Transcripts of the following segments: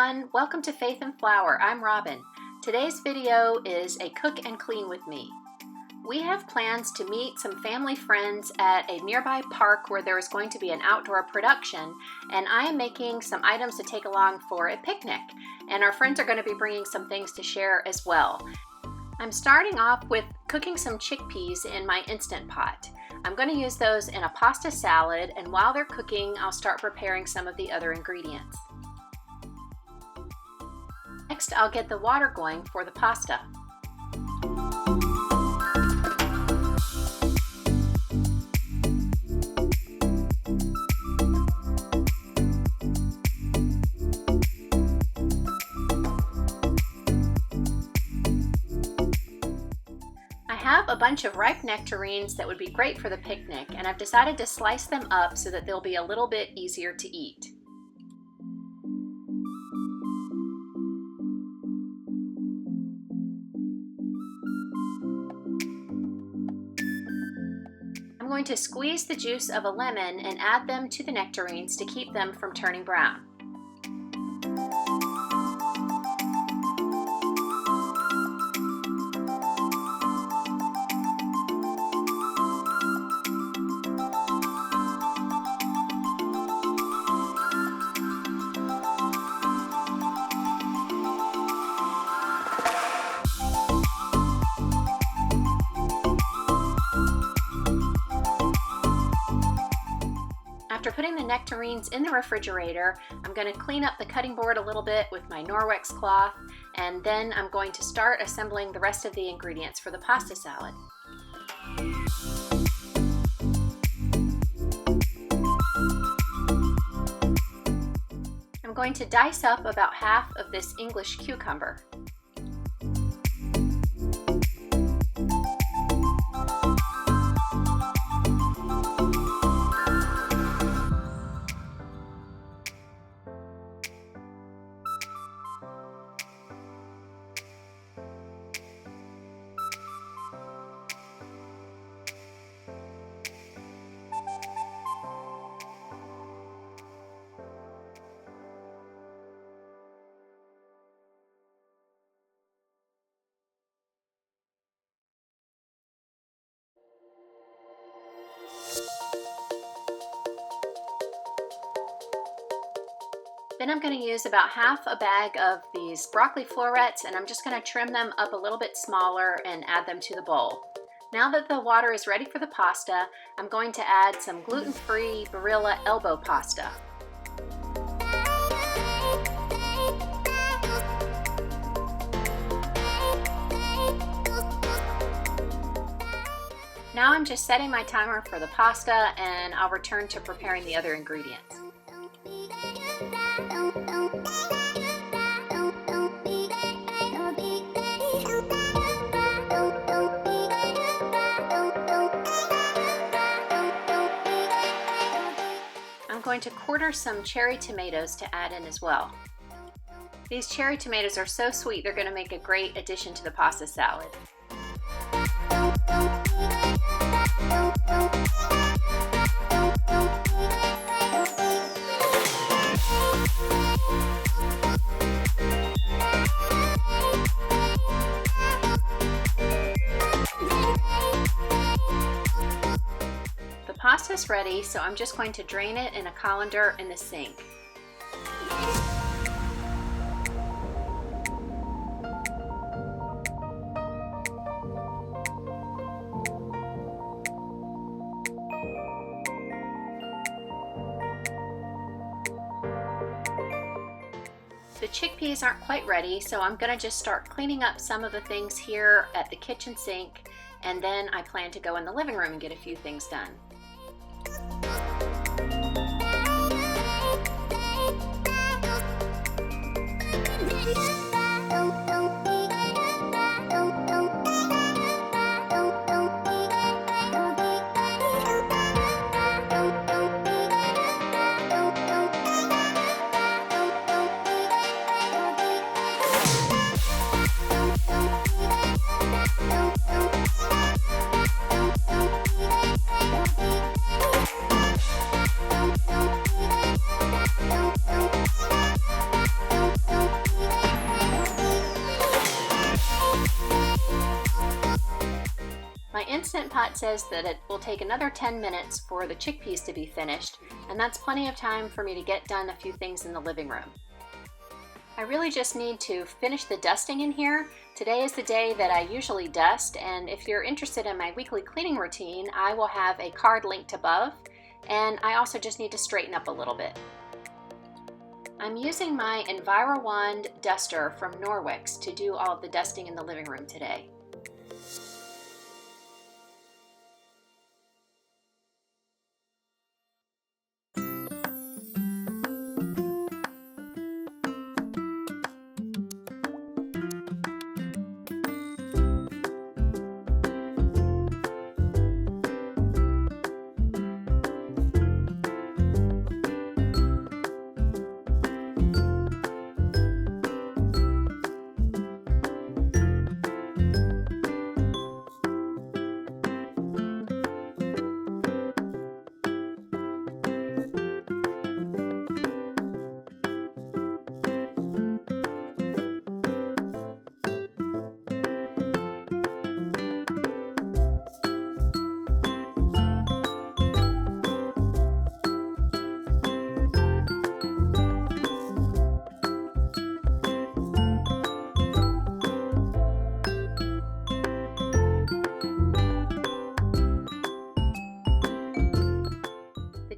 everyone, welcome to Faith and Flour. I'm Robin. Today's video is a cook and clean with me. We have plans to meet some family friends at a nearby park where there is going to be an outdoor production, and I am making some items to take along for a picnic, and our friends are going to be bringing some things to share as well. I'm starting off with cooking some chickpeas in my Instant Pot. I'm going to use those in a pasta salad, and while they're cooking, I'll start preparing some of the other ingredients. Next, I'll get the water going for the pasta. I have a bunch of ripe nectarines that would be great for the picnic, and I've decided to slice them up so that they'll be a little bit easier to eat. I'm going to squeeze the juice of a lemon and add them to the nectarines to keep them from turning brown. After putting the nectarines in the refrigerator, I'm going to clean up the cutting board a little bit with my Norwex cloth, and then I'm going to start assembling the rest of the ingredients for the pasta salad. I'm going to dice up about half of this English cucumber. Then I'm going to use about half a bag of these broccoli florets, and I'm just going to trim them up a little bit smaller and add them to the bowl. Now that the water is ready for the pasta, I'm going to add some gluten-free Barilla elbow pasta. Now I'm just setting my timer for the pasta, and I'll return to preparing the other ingredients. I'm going to quarter some cherry tomatoes to add in as well. These cherry tomatoes are so sweet, they're going to make a great addition to the pasta salad. The pasta's ready, so I'm just going to drain it in a colander in the sink. The chickpeas aren't quite ready, so I'm going to just start cleaning up some of the things here at the kitchen sink, and then I plan to go in the living room and get a few things done. Instant Pot says that it will take another 10 minutes for the chickpeas to be finished, and that's plenty of time for me to get done a few things in the living room. I really just need to finish the dusting in here. Today is the day that I usually dust, and if you're interested in my weekly cleaning routine, I will have a card linked above, and I also just need to straighten up a little bit. I'm using my EnviroWand duster from Norwex to do all of the dusting in the living room today.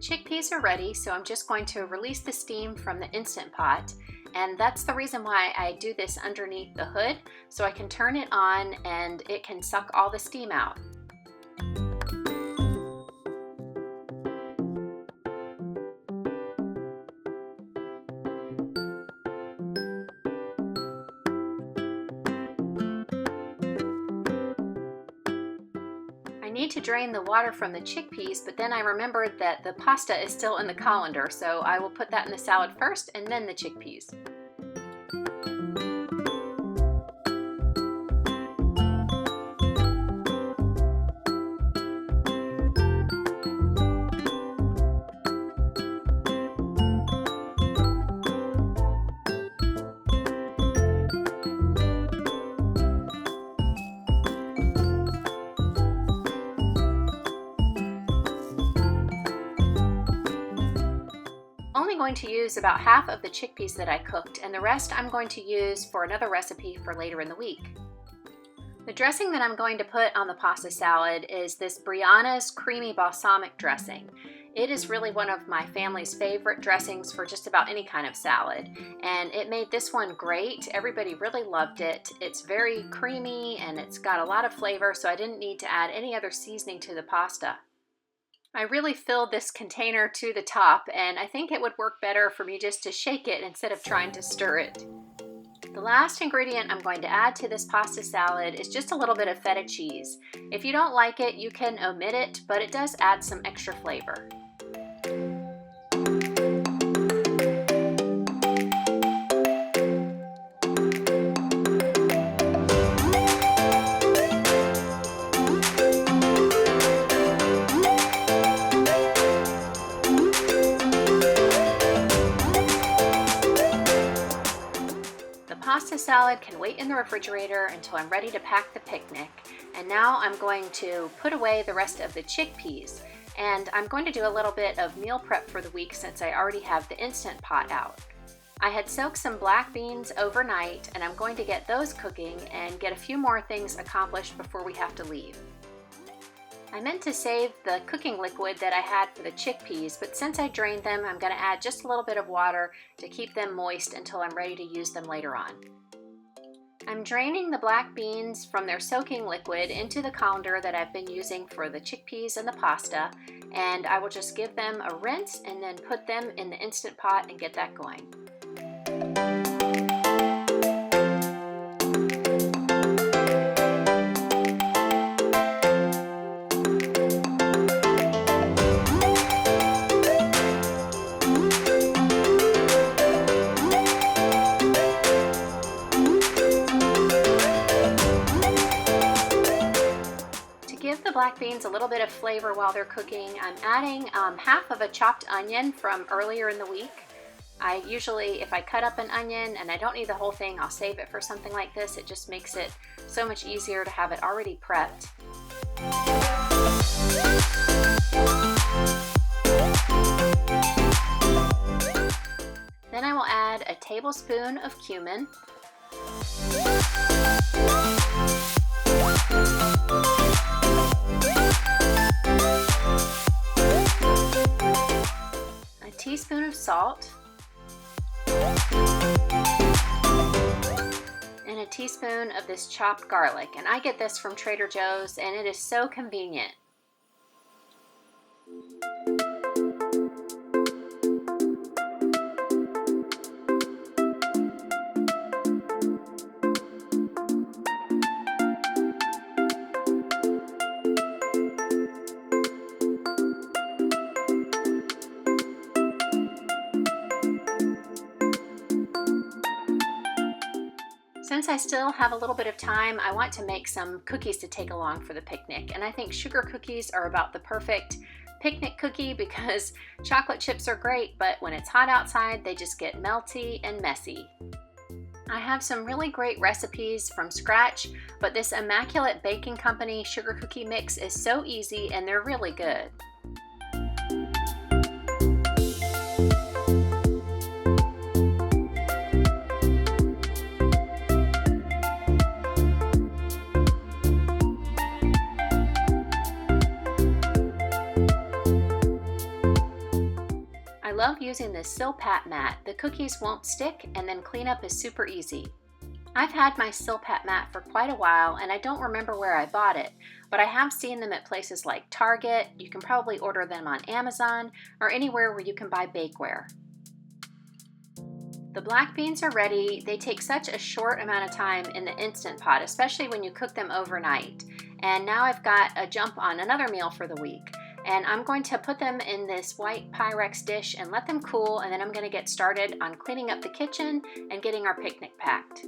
Chickpeas are ready, so I'm just going to release the steam from the Instant Pot, and that's the reason why I do this underneath the hood, so I can turn it on and it can suck all the steam out. I need to drain the water from the chickpeas, but then I remembered that the pasta is still in the colander, so I will put that in the salad first and then the chickpeas. Only going to use about half of the chickpeas that I cooked, and the rest I'm going to use for another recipe for later in the week. The dressing that I'm going to put on the pasta salad is this Brianna's creamy balsamic dressing. It is really one of my family's favorite dressings for just about any kind of salad, and it made this one great. Everybody really loved it. It's very creamy and it's got a lot of flavor, so I didn't need to add any other seasoning to the pasta. I really filled this container to the top, and I think it would work better for me just to shake it instead of trying to stir it. The last ingredient I'm going to add to this pasta salad is just a little bit of feta cheese. If you don't like it, you can omit it, but it does add some extra flavor. Pasta salad can wait in the refrigerator until I'm ready to pack the picnic. And now I'm going to put away the rest of the chickpeas. And I'm going to do a little bit of meal prep for the week since I already have the Instant Pot out. I had soaked some black beans overnight, and I'm going to get those cooking and get a few more things accomplished before we have to leave. I meant to save the cooking liquid that I had for the chickpeas, but since I drained them, I'm going to add just a little bit of water to keep them moist until I'm ready to use them later on. I'm draining the black beans from their soaking liquid into the colander that I've been using for the chickpeas and the pasta, and I will just give them a rinse and then put them in the Instant Pot and get that going. Black beans a little bit of flavor while they're cooking. I'm adding half of a chopped onion from earlier in the week. I usually, if I cut up an onion and I don't need the whole thing, I'll save it for something like this. It just makes it so much easier to have it already prepped. Then I will add a tablespoon of cumin, a teaspoon of salt, and a teaspoon of this chopped garlic. And I get this from Trader Joe's, and it is so convenient. Since I still have a little bit of time, I want to make some cookies to take along for the picnic. And I think sugar cookies are about the perfect picnic cookie because chocolate chips are great, but when it's hot outside, they just get melty and messy. I have some really great recipes from scratch, but this Immaculate Baking Company sugar cookie mix is so easy and they're really good. I love using this Silpat mat. The cookies won't stick and then cleanup is super easy. I've had my Silpat mat for quite a while and I don't remember where I bought it, but I have seen them at places like Target. You can probably order them on Amazon or anywhere where you can buy bakeware. The black beans are ready. They take such a short amount of time in the Instant Pot, especially when you cook them overnight. And now I've got a jump on another meal for the week. And I'm going to put them in this white Pyrex dish and let them cool, and then I'm going to get started on cleaning up the kitchen and getting our picnic packed.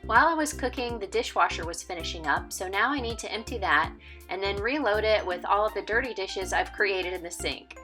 While I was cooking, the dishwasher was finishing up, so now I need to empty that and then reload it with all of the dirty dishes I've created in the sink.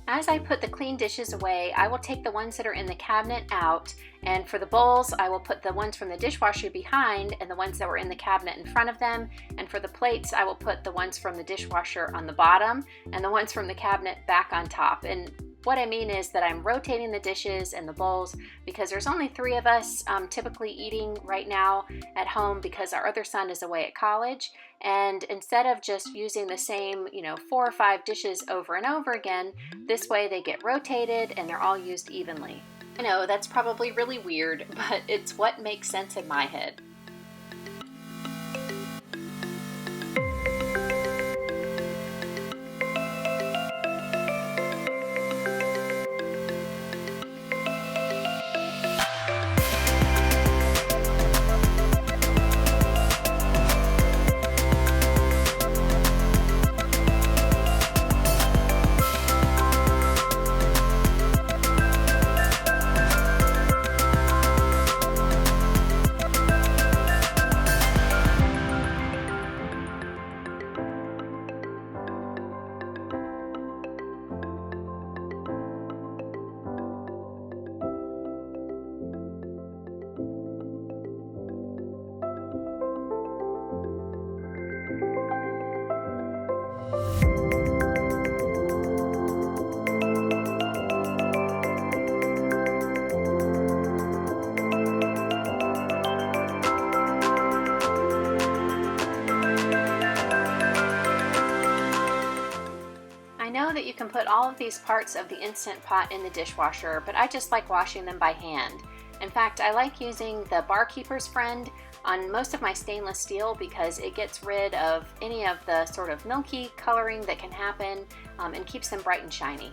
As I put the clean dishes away, I will take the ones that are in the cabinet out, and for the bowls, I will put the ones from the dishwasher behind and the ones that were in the cabinet in front of them, and for the plates, I will put the ones from the dishwasher on the bottom and the ones from the cabinet back on top. And what I mean is that I'm rotating the dishes and the bowls because there's only 3 of us typically eating right now at home because our other son is away at college. And instead of just using the same, 4 or 5 dishes over and over again, this way they get rotated and they're all used evenly. I know that's probably really weird, but it's what makes sense in my head. That you can put all of these parts of the Instant Pot in the dishwasher, but I just like washing them by hand. In fact, I like using the Barkeeper's Friend on most of my stainless steel because it gets rid of any of the sort of milky coloring that can happen and keeps them bright and shiny.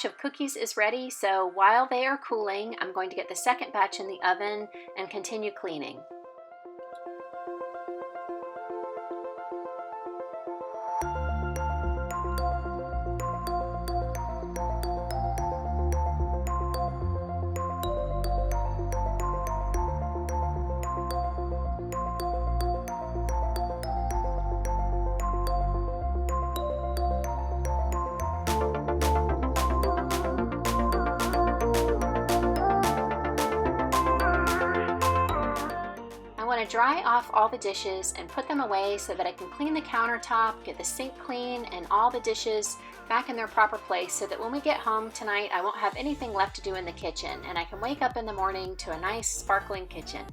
batch of cookies is ready, so while they are cooling, I'm going to get the second batch in the oven and continue cleaning. I want to dry off all the dishes and put them away so that I can clean the countertop, get the sink clean, and all the dishes back in their proper place so that when we get home tonight, I won't have anything left to do in the kitchen and I can wake up in the morning to a nice sparkling kitchen.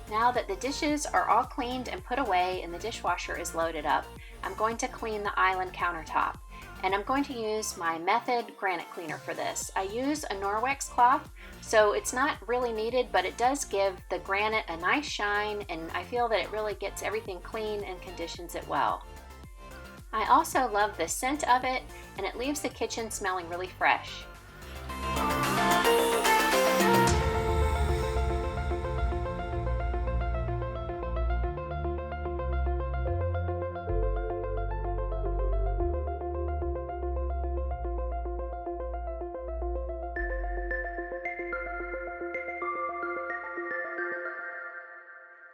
Now that the dishes are all cleaned and put away and the dishwasher is loaded up, I'm going to clean the island countertop. And I'm going to use my Method granite cleaner for this. I use a Norwex cloth, so it's not really needed, but it does give the granite a nice shine, and I feel that it really gets everything clean and conditions it well. I also love the scent of it, and it leaves the kitchen smelling really fresh.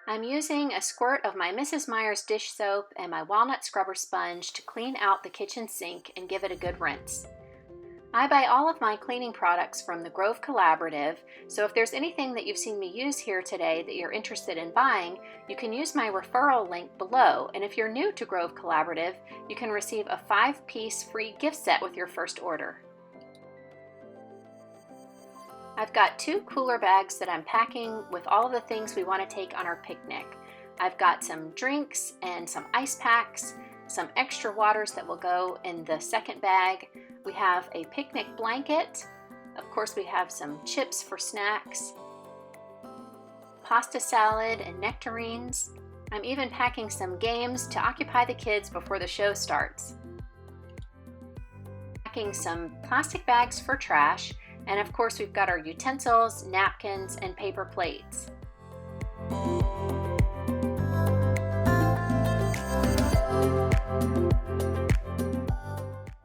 I'm using a squirt of my Mrs. Meyer's dish soap and my walnut scrubber sponge to clean out the kitchen sink and give it a good rinse. I buy all of my cleaning products from the Grove Collaborative, so if there's anything that you've seen me use here today that you're interested in buying, you can use my referral link below, and if you're new to Grove Collaborative, you can receive a 5-piece free gift set with your first order. I've got 2 cooler bags that I'm packing with all of the things we want to take on our picnic. I've got some drinks and some ice packs, some extra waters that will go in the second bag. We have a picnic blanket. Of course, we have some chips for snacks, pasta salad and nectarines. I'm even packing some games to occupy the kids before the show starts. Packing some plastic bags for trash. And of course, we've got our utensils, napkins, and paper plates.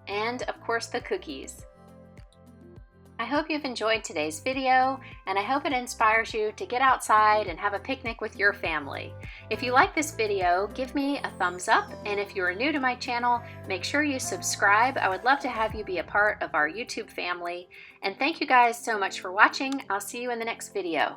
And of course, the cookies. I hope you've enjoyed today's video, and I hope it inspires you to get outside and have a picnic with your family. If you like this video, give me a thumbs up, and if you are new to my channel, make sure you subscribe. I would love to have you be a part of our YouTube family. And thank you guys so much for watching. I'll see you in the next video.